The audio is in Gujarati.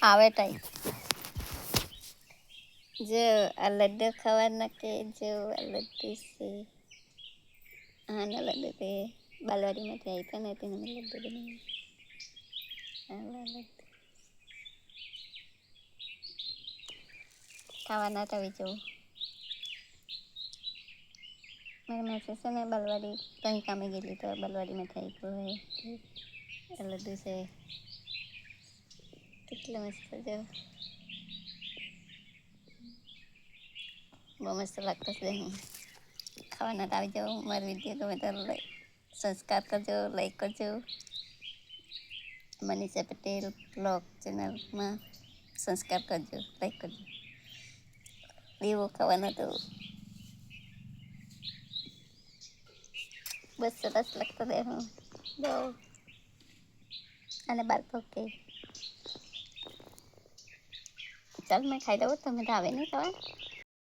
આવે ટાઈ જો આ લડ્ડુ ખાવાના કે જો આ લડ્ડુ છે આના લડ્ડુ તે બાલવાડીમાંથી આપ્યા ને તેને મેં લડ્ડુ બનાવ્યું આવા લડ્ડુ ખાવાના તો બીજું મારી મેસેજ છે ને બાલવાડી કંઈ કામે ગયેલી તો બાલવાડીમાંથી આપ્યું હોય લડ્ડુ છે કેટલા મસ્ત જો બહુ મસ્ત લાગતો છે ખાવાના તો આવી જાઓ મારી વિડીયો ગમે તો સબસ્ક્રાઈબ કરજો લાઈક કરજો મનીષા પટેલ બ્લોગ ચેનલમાં સબસ્ક્રાઈબ કરજો લાઈક કરજો એવો ખાવાનો તો બસ સરસ લાગતો દે હું બહુ અને બાર ઓકે ચાલ મેં ખાઈ દઉં તમે તો આવે નહીં ખાવા